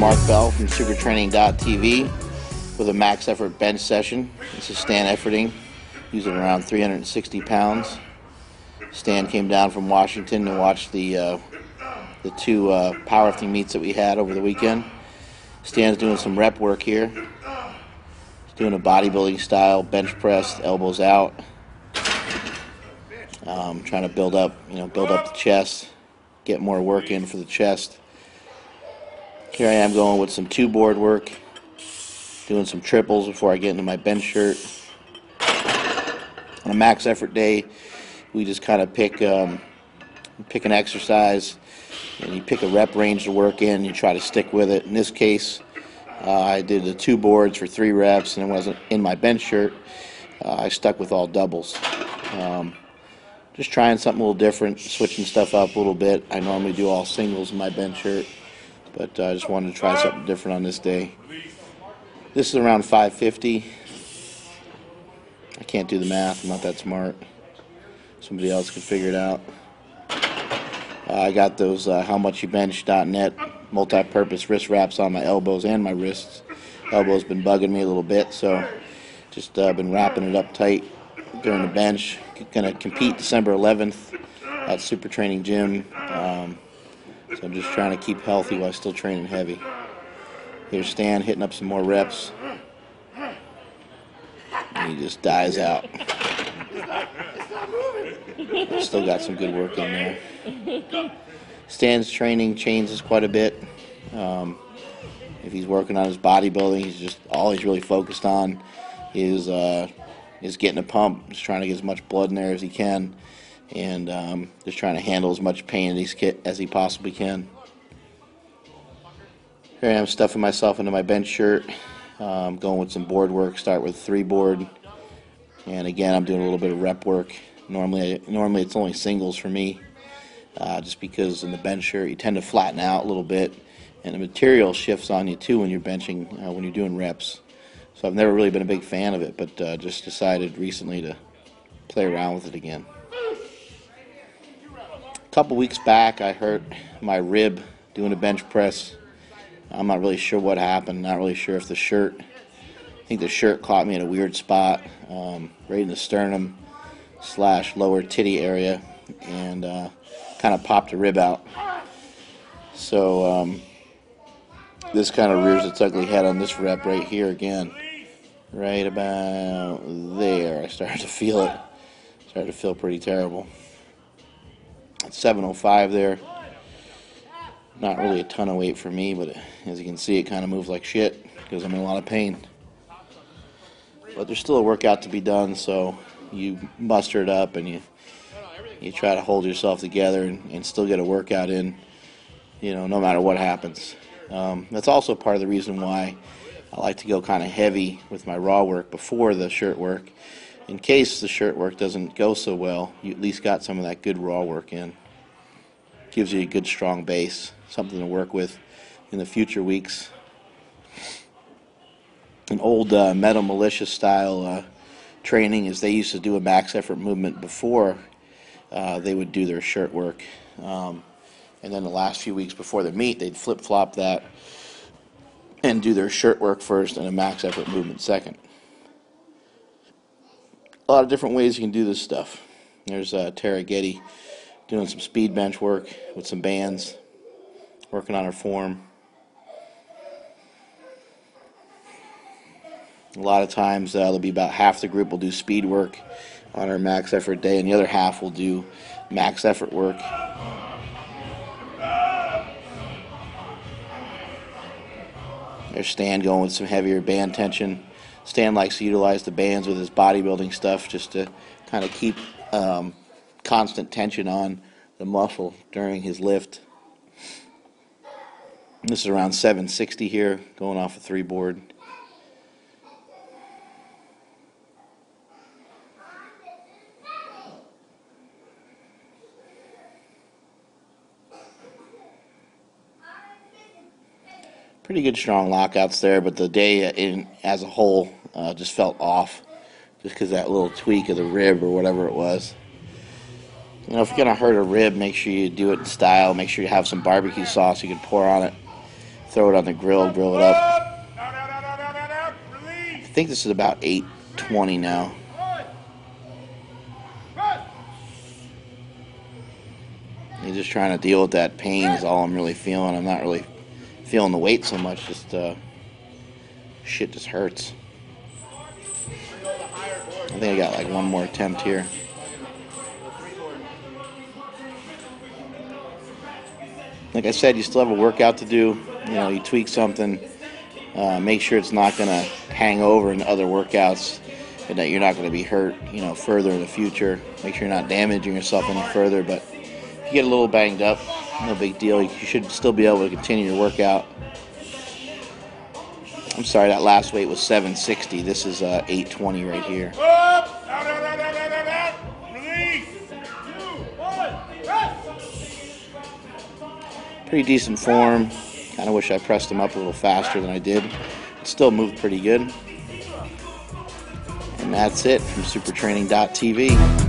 Mark Bell from supertraining.tv with a max effort bench session. This is Stefan Efferding, using around 360 pounds. Stan came down from Washington to watch the two powerlifting meets that we had over the weekend. Stan's doing some rep work here. He's doing a bodybuilding style bench press, elbows out. Trying to build up the chest, get more work in for the chest. Here I am going with some two-board work, doing some triples before I get into my bench shirt. On a max effort day, we just kind of pick an exercise, and you pick a rep range to work in, you try to stick with it. In this case, I did the two boards for 3 reps, and it wasn't in my bench shirt. I stuck with all doubles. Just trying something a little different, switching stuff up a little bit. I normally do all singles in my bench shirt, but I just wanted to try something different on this day. This is around 550. I can't do the math, I'm not that smart. Somebody else could figure it out. I got those howmuchyoubench.net multi-purpose wrist wraps on my elbows and my wrists. Elbows been bugging me a little bit, so just been wrapping it up tight during the bench. Gonna compete December 11th at Super Training Gym. So I'm just trying to keep healthy while still training heavy. Here's Stan hitting up some more reps. And he just dies out. Still got some good work in there. Stan's training changes quite a bit. If he's working on his bodybuilding, all he's really focused on is getting a pump, just trying to get as much blood in there as he can, and just trying to handle as much pain as he possibly can. Here I am stuffing myself into my bench shirt, going with some board work. Start with 3 board, and again I'm doing a little bit of rep work. Normally it's only singles for me, just because in the bench shirt you tend to flatten out a little bit, and the material shifts on you too when you're benching, when you're doing reps. So I've never really been a big fan of it, but just decided recently to play around with it again. A couple weeks back, I hurt my rib doing a bench press. I'm not really sure what happened. Not really sure if I think the shirt caught me in a weird spot, right in the sternum / lower titty area, and kind of popped a rib out. So this kind of rears its ugly head on this rep right here again. Right about there, I started to feel it. Started to feel pretty terrible. It's 705 there. Not really a ton of weight for me, but as you can see, it kind of moves like shit because I'm in a lot of pain. But there's still a workout to be done, so you muster it up and you try to hold yourself together and still get a workout in, no matter what happens. That's also part of the reason why I like to go kind of heavy with my raw work before the shirt work. In case the shirt work doesn't go so well, you at least got some of that good raw work in. Gives you a good strong base, something to work with in the future weeks. An old Metal Militia style training is they used to do a max effort movement before they would do their shirt work. And then the last few weeks before the meet, they'd flip-flop that and do their shirt work first and a max effort movement second. A lot of different ways you can do this stuff. There's Tara Getty doing some speed bench work with some bands, working on her form. A lot of times there'll be about half the group will do speed work on her max effort day, and the other half will do max effort work. There's Stan going with some heavier band tension. Stan likes to utilize the bands with his bodybuilding stuff just to kind of keep constant tension on the muscle during his lift. This is around 760 here, going off a 3 board. Pretty good strong lockouts there, but the day as a whole just felt off, just because that little tweak of the rib or whatever it was. If you're going to hurt a rib, make sure you do it in style. Make sure you have some barbecue sauce you can pour on it. throw it on the grill it up. I think this is about 820 now. You're just trying to deal with that pain is all I'm really feeling. I'm not really feeling the weight so much, just shit just hurts. I think I got like one more attempt here. Like I said, you still have a workout to do. You know, you tweak something, make sure it's not going to hang over in other workouts and that you're not going to be hurt, you know, further in the future. Make sure you're not damaging yourself any further. But if you get a little banged up, no big deal. You should still be able to continue your workout. I'm sorry, that last weight was 760. This is 820 right here. Pretty decent form. Kind of wish I pressed him up a little faster than I did. It still moved pretty good. And that's it from supertraining.tv.